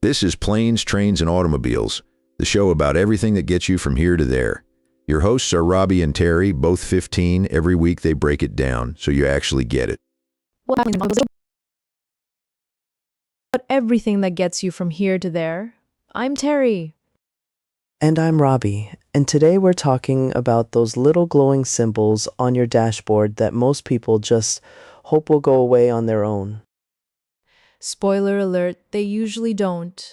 This is Planes, Trains, and Automobiles, the show about everything that gets you from here to there. Your hosts are Robbie and Terry, both 15. Every week they break it down so you actually get it. About everything that gets you from here to there. I'm Terry. And I'm Robbie, and today we're talking about those little glowing symbols on your dashboard that most people just hope will go away on their own. Spoiler alert, they usually don't.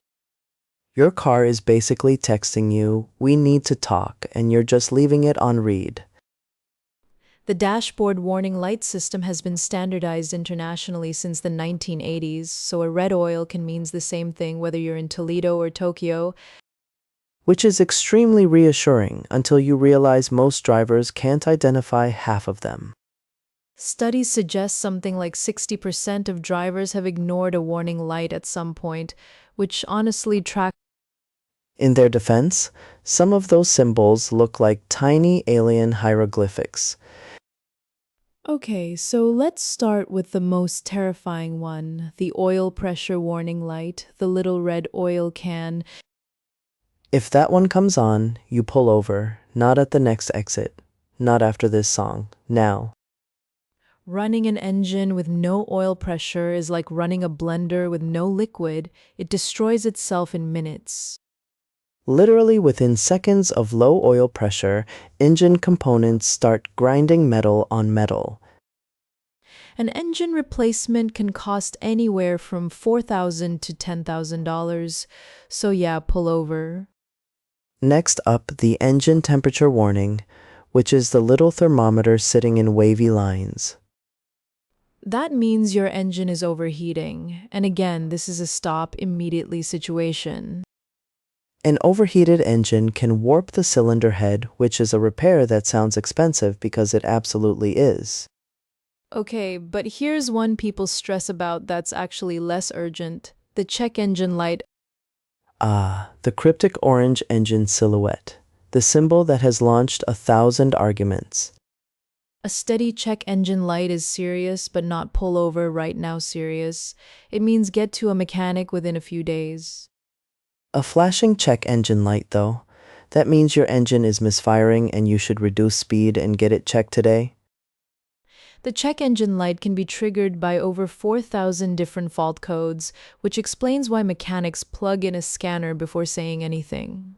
Your car is basically texting you, "We need to talk," and you're just leaving it on read. The dashboard warning light system has been standardized internationally since the 1980s, so a red oil can mean the same thing whether you're in Toledo or Tokyo. Which is extremely reassuring until you realize most drivers can't identify half of them. Studies suggest something like 60% of drivers have ignored a warning light at some point, which honestly tracks. In their defense, some of those symbols look like tiny alien hieroglyphics. Okay, so let's start with the most terrifying one, the oil pressure warning light, the little red oil can. If that one comes on, you pull over, not at the next exit, not after this song, now. Running an engine with no oil pressure is like running a blender with no liquid. It destroys itself in minutes. Literally within seconds of low oil pressure, engine components start grinding metal on metal. An engine replacement can cost anywhere from $4,000 to $10,000. So yeah, pull over. Next up, the engine temperature warning, which is the little thermometer sitting in wavy lines. That means your engine is overheating. And again, this is a stop immediately situation. An overheated engine can warp the cylinder head, which is a repair that sounds expensive because it absolutely is. Okay, but here's one people stress about that's actually less urgent. The check engine light. The cryptic orange engine silhouette, the symbol that has launched 1,000 arguments. A steady check engine light is serious, but not pull over right now serious. It means get to a mechanic within a few days. A flashing check engine light, though, that means your engine is misfiring and you should reduce speed and get it checked today. The check engine light can be triggered by over 4,000 different fault codes, which explains why mechanics plug in a scanner before saying anything.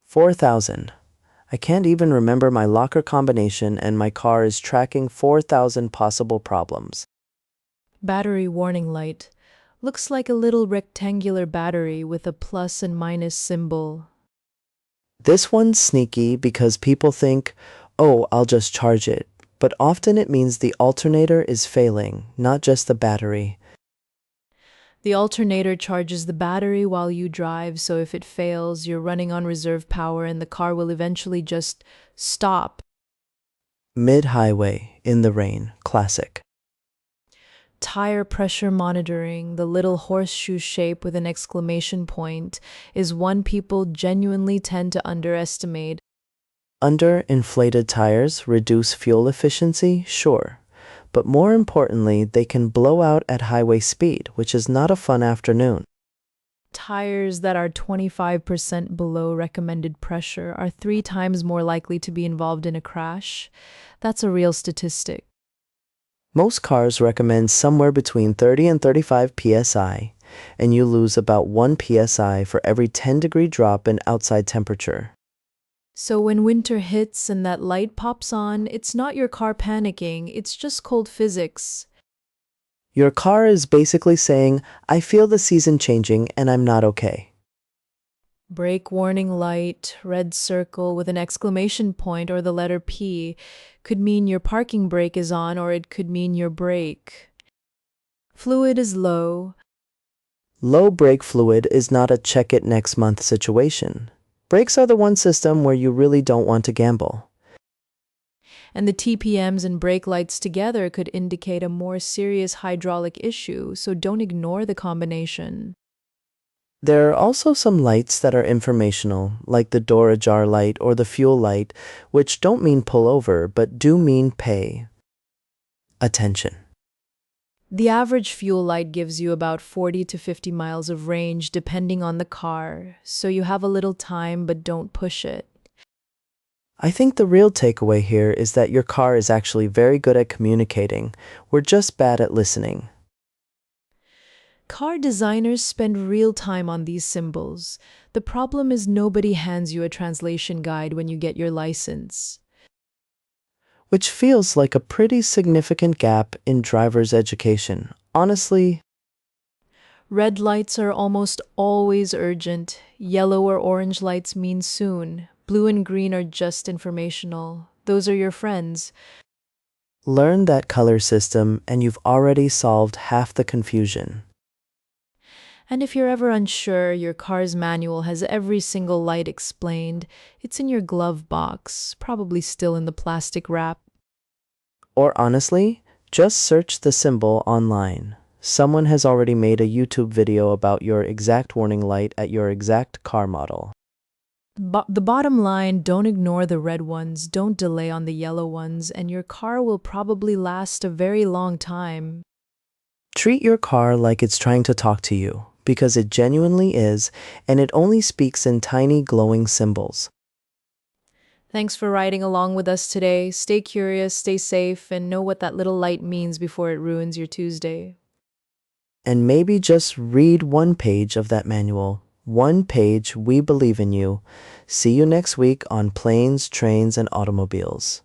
4,000. I can't even remember my locker combination and my car is tracking 4,000 possible problems. Battery warning light. Looks like a little rectangular battery with a plus and minus symbol. This one's sneaky because people think, oh, I'll just charge it. But often it means the alternator is failing, not just the battery. The alternator charges the battery while you drive, so if it fails, you're running on reserve power and the car will eventually just stop. Mid-highway, in the rain, classic. Tire pressure monitoring, the little horseshoe shape with an exclamation point, is one people genuinely tend to underestimate. Under-inflated tires reduce fuel efficiency, sure. But more importantly, they can blow out at highway speed, which is not a fun afternoon. Tires that are 25% below recommended pressure are 3 times more likely to be involved in a crash. That's a real statistic. Most cars recommend somewhere between 30 and 35 psi, and you lose about 1 psi for every 10-degree drop in outside temperature. So when winter hits and that light pops on, it's not your car panicking, it's just cold physics. Your car is basically saying, I feel the season changing and I'm not okay. Brake warning light, red circle with an exclamation point or the letter P, could mean your parking brake is on or it could mean your brake. Fluid is low. Low brake fluid is not a check it next month situation. Brakes are the one system where you really don't want to gamble. And the TPMs and brake lights together could indicate a more serious hydraulic issue, so don't ignore the combination. There are also some lights that are informational, like the door ajar light or the fuel light, which don't mean pull over, but do mean pay attention. The average fuel light gives you about 40 to 50 miles of range depending on the car, so you have a little time but don't push it. I think the real takeaway here is that your car is actually very good at communicating. We're just bad at listening. Car designers spend real time on these symbols. The problem is nobody hands you a translation guide when you get your license. Which feels like a pretty significant gap in driver's education. Honestly, Red lights are almost always urgent. Yellow or orange lights mean soon. Blue and green are just informational. Those are your friends. learn that color system and you've already solved half the confusion. And if you're ever unsure, your car's manual has every single light explained. It's in your glove box, probably still in the plastic wrap. Or honestly, just search the symbol online. Someone has already made a YouTube video about your exact warning light at your exact car model. The bottom line, don't ignore the red ones, don't delay on the yellow ones, and your car will probably last a very long time. Treat your car like it's trying to talk to you, because it genuinely is, and it only speaks in tiny glowing symbols. Thanks for riding along with us today. Stay curious, stay safe, and know what that little light means before it ruins your Tuesday. And maybe just read one page of that manual. One page, we believe in you. See you next week on Planes, Trains, and Automobiles.